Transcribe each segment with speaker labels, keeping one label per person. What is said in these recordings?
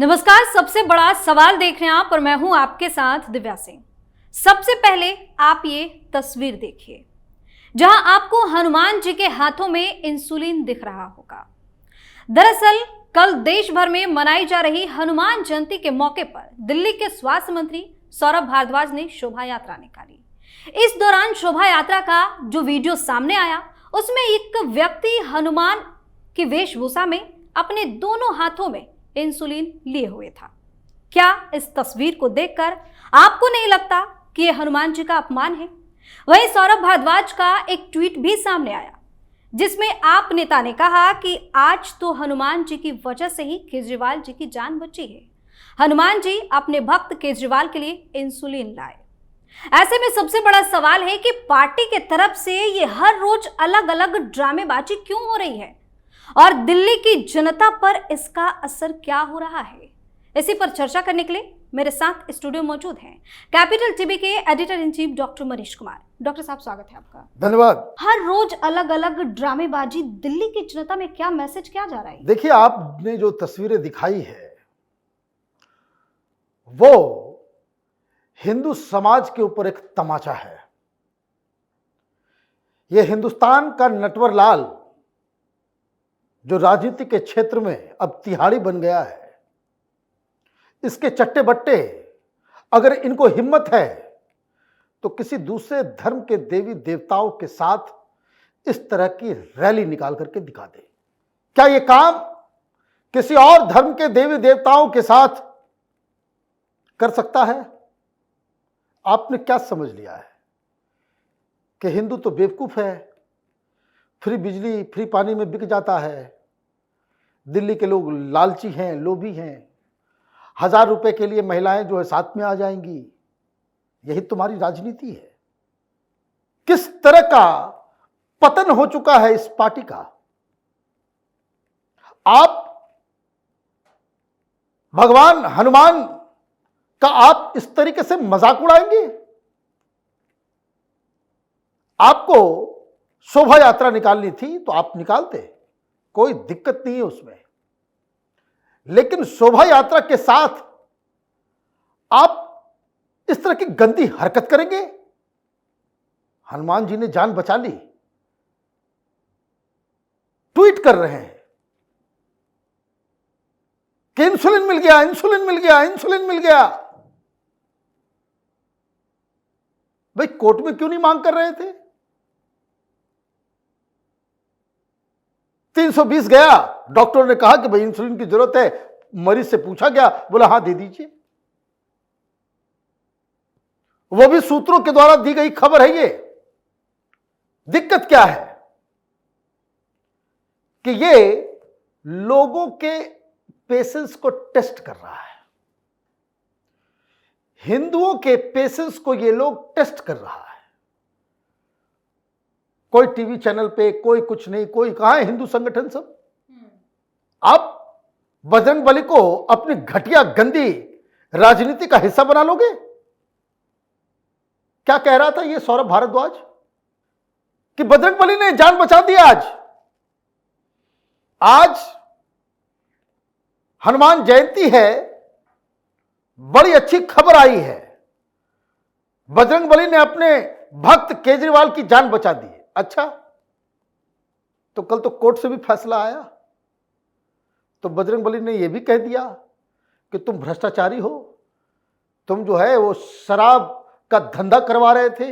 Speaker 1: नमस्कार। सबसे बड़ा सवाल देख रहे हैं आप और मैं हूं आपके साथ दिव्या सिंह। सबसे पहले आप ये तस्वीर देखिए जहां आपको हनुमान जी के हाथों में इंसुलिन दिख रहा होगा। दरअसल कल देश भर में मनाई जा रही हनुमान जयंती के मौके पर दिल्ली के स्वास्थ्य मंत्री सौरभ भारद्वाज ने शोभा यात्रा निकाली। इस दौरान शोभा यात्रा का जो वीडियो सामने आया उसमें एक व्यक्ति हनुमान की वेशभूषा में अपने दोनों हाथों में इंसुलिन लिए हुए था। क्या इस तस्वीर को देखकर आपको नहीं लगता कि यह हनुमान जी का अपमान है? वहीं सौरभ भारद्वाज का एक ट्वीट भी सामने आया जिसमें आप नेता ने कहा कि आज तो हनुमान जी की वजह से ही केजरीवाल जी की जान बची है। हनुमान जी अपने भक्त केजरीवाल के लिए इंसुलिन लाए। ऐसे में सबसे बड़ा सवाल है कि पार्टी के तरफ से ये हर रोज अलग अलग ड्रामेबाजी क्यों हो रही है और दिल्ली की जनता पर इसका असर क्या हो रहा है? इसी पर चर्चा करने के लिए मेरे साथ स्टूडियो मौजूद हैं कैपिटल टीवी के editor in chief doctor Manish Kumar. Doctor साहब, स्वागत है आपका।
Speaker 2: धन्यवाद।
Speaker 1: हर रोज अलग अलग ड्रामेबाजी, दिल्ली की जनता में क्या मैसेज क्या जा रहा है?
Speaker 2: देखिए, आपने जो तस्वीरें दिखाई है वो हिंदू समाज के ऊपर एक तमाचा है। यह हिंदुस्तान का नटवर लाल जो राजनीति के क्षेत्र में अब तिहाड़ी बन गया है, इसके चट्टे बट्टे अगर इनको हिम्मत है तो किसी दूसरे धर्म के देवी देवताओं के साथ इस तरह की रैली निकाल करके दिखा दे। क्या यह काम किसी और धर्म के देवी देवताओं के साथ कर सकता है? आपने क्या समझ लिया है कि हिंदू तो बेवकूफ है, फ्री बिजली फ्री पानी में बिक जाता है, दिल्ली के लोग लालची हैं, लोभी हैं, 1000 रुपए के लिए महिलाएं जो है साथ में आ जाएंगी। यही तुम्हारी राजनीति है। किस तरह का पतन हो चुका है इस पार्टी का। आप भगवान हनुमान का आप इस तरीके से मजाक उड़ाएंगे? आपको शोभा यात्रा निकालनी थी तो आप निकालते, कोई दिक्कत नहीं है उसमें, लेकिन शोभा यात्रा के साथ आप इस तरह की गंदी हरकत करेंगे? हनुमान जी ने जान बचा ली, ट्वीट कर रहे हैं कि इंसुलिन मिल गया, इंसुलिन मिल गया, इंसुलिन मिल गया। भाई, कोर्ट में क्यों नहीं मांग कर रहे थे? 320 गया, डॉक्टर ने कहा कि भाई इंसुलिन की जरूरत है, मरीज से पूछा गया, बोला हाँ दे दीजिए। वो भी सूत्रों के द्वारा दी गई खबर है। ये दिक्कत क्या है कि ये लोगों के पेशेंस को टेस्ट कर रहा है। हिंदुओं के पेशेंस को ये लोग टेस्ट कर रहा है। कोई टीवी चैनल पे, कोई कुछ नहीं, कोई कहां है हिंदू संगठन सब। आप बजरंगबली को अपनी घटिया गंदी राजनीति का हिस्सा बना लोगे? क्या कह रहा था ये सौरभ भारद्वाज कि बजरंगबली ने जान बचा दी। आज हनुमान जयंती है, बड़ी अच्छी खबर आई है, बजरंगबली ने अपने भक्त केजरीवाल की जान बचा दी। अच्छा, तो कल तो कोर्ट से भी फैसला आया, तो बजरंगबली ने यह भी कह दिया कि तुम भ्रष्टाचारी हो, तुम जो है वो शराब का धंधा करवा रहे थे,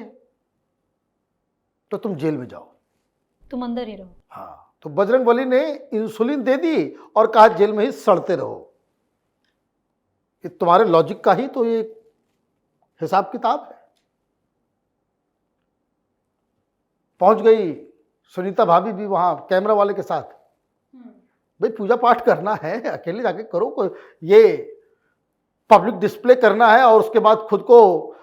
Speaker 2: तो तुम जेल में जाओ,
Speaker 1: तुम अंदर ही रहो।
Speaker 2: हाँ, तो बजरंगबली ने इंसुलिन दे दी और कहा जेल में ही सड़ते रहो। ये तुम्हारे लॉजिक का ही तो ये हिसाब किताब है। पहुंच गई सुनीता भाभी भी वहां कैमरा वाले के साथ। भाई, पूजा पाठ करना है, अकेले जाके करो, कोई ये पब्लिक डिस्प्ले करना है और उसके बाद खुद को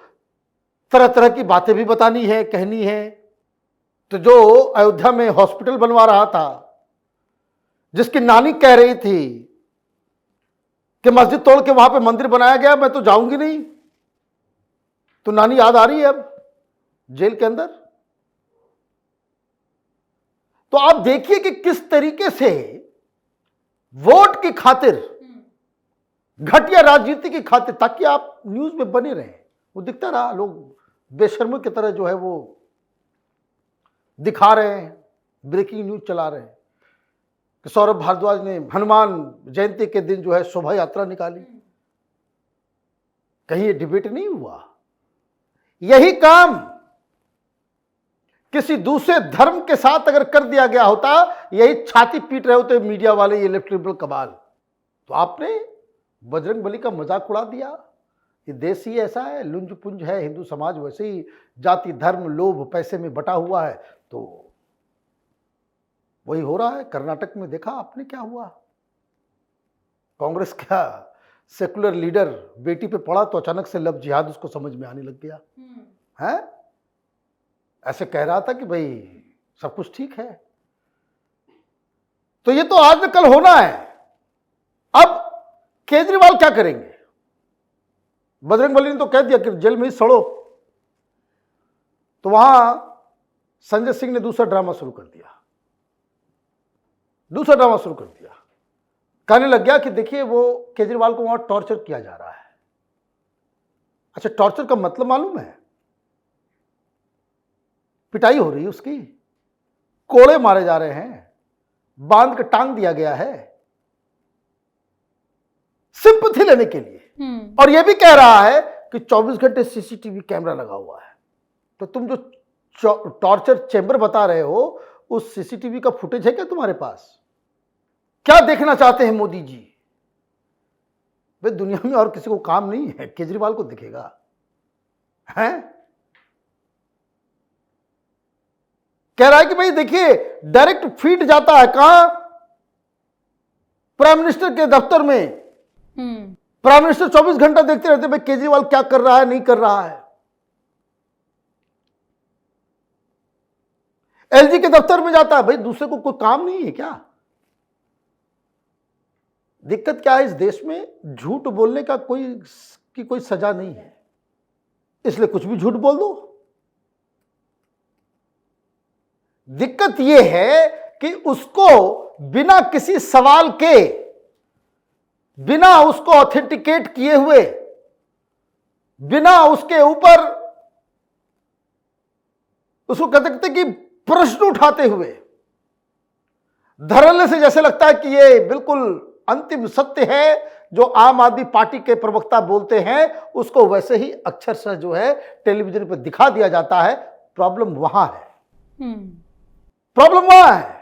Speaker 2: तरह तरह की बातें भी बतानी है, कहनी है। तो जो अयोध्या में हॉस्पिटल बनवा रहा था, जिसकी नानी कह रही थी कि मस्जिद तोड़ के वहां पे मंदिर बनाया गया, मैं तो जाऊंगी नहीं, तो नानी याद आ रही है अब जेल के अंदर। तो आप देखिए कि किस तरीके से वोट की खातिर घटिया राजनीति की खातिर, ताकि आप न्यूज में बने रहें। वो दिखता रहा, लोग बेशर्मी की तरह जो है वो दिखा रहे हैं, ब्रेकिंग न्यूज चला रहे हैं कि सौरभ भारद्वाज ने हनुमान जयंती के दिन जो है शोभा यात्रा निकाली। कहीं ये डिबेट नहीं हुआ? यही काम किसी दूसरे धर्म के साथ अगर कर दिया गया होता, यही छाती पीट रहे होते मीडिया वाले, ये लेफ्ट लिबरल कबाल। तो आपने बजरंग बली का मजाक उड़ा दिया। ये देश ही ऐसा है, लुंज पुंज है, हिंदू समाज वैसे ही जाति धर्म लोभ पैसे में बटा हुआ है। तो वही हो रहा है। कर्नाटक में देखा आपने क्या हुआ? कांग्रेस का सेकुलर लीडर बेटी पे पड़ा तो अचानक से लव जिहाद उसको समझ में आने लग गया है। ऐसे कह रहा था कि भाई सब कुछ ठीक है। तो ये तो आज न कल होना है। अब केजरीवाल क्या करेंगे? बजरंग बली ने तो कह दिया कि जेल में ही सड़ो। तो वहां संजय सिंह ने दूसरा ड्रामा शुरू कर दिया। कहने लग गया कि देखिए वो केजरीवाल को वहां टॉर्चर किया जा रहा है। अच्छा, टॉर्चर का मतलब मालूम है? पिटाई हो रही है उसकी, कोड़े मारे जा रहे हैं, बांध के टांग दिया गया है सिंपैथी लेने के लिए। और यह भी कह रहा है कि 24 घंटे सीसीटीवी कैमरा लगा हुआ है। तो तुम जो टॉर्चर चेंबर बता रहे हो, उस सीसीटीवी का फुटेज है क्या तुम्हारे पास? क्या देखना चाहते हैं मोदी जी? भाई दुनिया में और किसी को काम नहीं है, केजरीवाल को दिखेगा है? कह रहा है कि भाई देखिए डायरेक्ट फीड जाता है कहां? प्राइम मिनिस्टर के दफ्तर में। प्राइम मिनिस्टर 24 घंटा देखते रहते भाई केजरीवाल क्या कर रहा है, नहीं कर रहा है। एलजी के दफ्तर में जाता है। भाई दूसरे को कोई काम नहीं है क्या? दिक्कत क्या है इस देश में? झूठ बोलने का कोई सजा नहीं है, इसलिए कुछ भी झूठ बोल दो। दिक्कत यह है कि उसको बिना किसी सवाल के, बिना उसको ऑथेंटिकेट किए हुए, बिना उसके ऊपर उसको कहते कि प्रश्न उठाते हुए धरने से जैसे लगता है कि ये बिल्कुल अंतिम सत्य है जो आम आदमी पार्टी के प्रवक्ता बोलते हैं, उसको वैसे ही अक्षरशः जो है टेलीविजन पर दिखा दिया जाता है। प्रॉब्लम वहां है। प्रॉब्लम वहां है।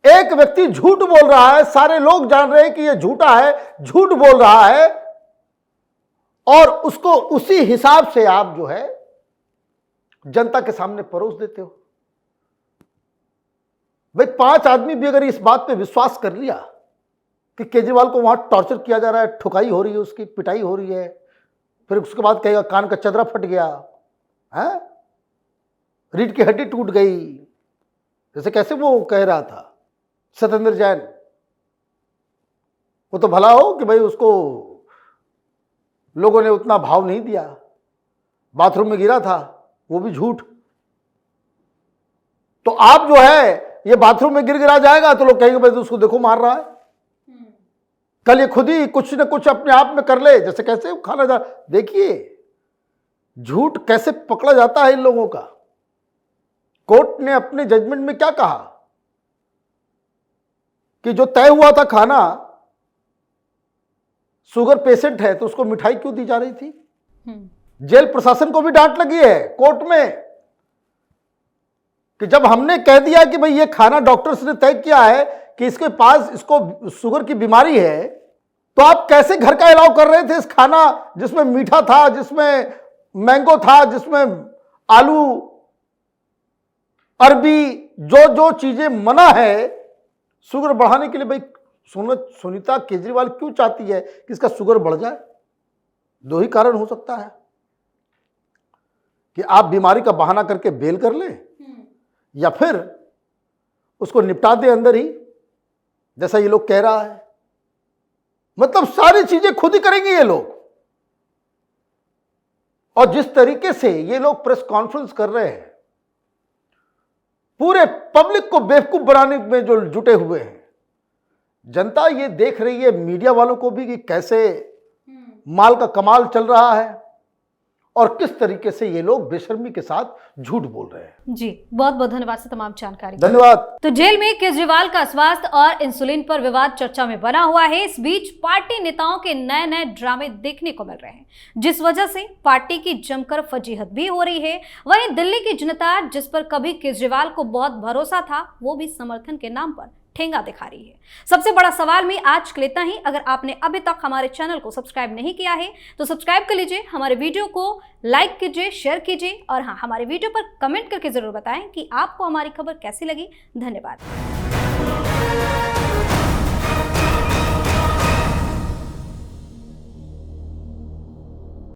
Speaker 2: एक व्यक्ति झूठ बोल रहा है, सारे लोग जान रहे हैं कि यह झूठा है, झूठ बोल रहा है, और उसको उसी हिसाब से आप जो है जनता के सामने परोस देते हो। भाई 5 आदमी भी अगर इस बात पे विश्वास कर लिया कि केजरीवाल को वहां टॉर्चर किया जा रहा है, ठुकाई हो रही है, उसकी पिटाई हो रही है, फिर उसके बाद कहेगा कान का चदरा फट गया है, रीढ़ की हड्डी टूट गई, जैसे कैसे वो कह रहा था सत्येंद्र जैन। वो तो भला हो कि भाई उसको लोगों ने उतना भाव नहीं दिया, बाथरूम में गिरा था, वो भी झूठ। तो आप जो है ये बाथरूम में गिर गिरा जाएगा तो लोग कहेंगे भाई तो उसको देखो मार रहा है। कल ये खुद ही कुछ न कुछ अपने आप में कर ले, जैसे कैसे खाना जा। देखिए झूठ कैसे पकड़ा जाता है इन लोगों का। कोर्ट ने अपने जजमेंट में क्या कहा कि जो तय हुआ था खाना, शुगर पेशेंट है तो उसको मिठाई क्यों दी जा रही थी? जेल प्रशासन को भी डांट लगी है कोर्ट में कि जब हमने कह दिया कि भाई ये खाना डॉक्टर्स ने तय किया है कि इसके पास इसको शुगर की बीमारी है, तो आप कैसे घर का अलाउ कर रहे थे इस खाना जिसमें मीठा था, जिसमें मैंगो था, जिसमें आलू अरबी, जो जो चीजें मना है शुगर बढ़ाने के लिए। भाई सुनीता केजरीवाल क्यों चाहती है कि इसका शुगर बढ़ जाए? 2 ही कारण हो सकता है कि आप बीमारी का बहाना करके बेल कर ले, या फिर उसको निपटा दे अंदर ही, जैसा ये लोग कह रहा है। मतलब सारी चीजें खुद ही करेंगे ये लोग। और जिस तरीके से ये लोग प्रेस कॉन्फ्रेंस कर रहे हैं, पूरे पब्लिक को बेवकूफ बनाने में जो जुटे हुए हैं, जनता ये देख रही है, मीडिया वालों को भी, कि कैसे माल का कमाल चल रहा है और किस तरीके से ये लोग बेशर्मी के साथ झूठ बोल रहे हैं।
Speaker 1: जी, बहुत बहुत धन्यवाद से तमाम जानकारी।
Speaker 2: धन्यवाद।
Speaker 1: तो जेल में केजरीवाल का स्वास्थ्य और इंसुलिन पर विवाद चर्चा में बना हुआ है। इस बीच पार्टी नेताओं के नए नए ड्रामे देखने को मिल रहे हैं, जिस वजह से पार्टी की जमकर फजीहत भी हो रही है। वहीं दिल्ली की जनता, जिस पर कभी केजरीवाल को बहुत भरोसा था, वो भी समर्थन के नाम पर ठेंगा दिखा रही है। सबसे बड़ा सवाल में आज के लिए इतना ही। अगर आपने अभी तक हमारे चैनल को सब्सक्राइब नहीं किया है तो सब्सक्राइब कर लीजिए, हमारे वीडियो को लाइक कीजिए, शेयर कीजिए और हाँ, हमारे वीडियो पर कमेंट करके जरूर बताएं कि आपको हमारी खबर कैसी लगी। धन्यवाद।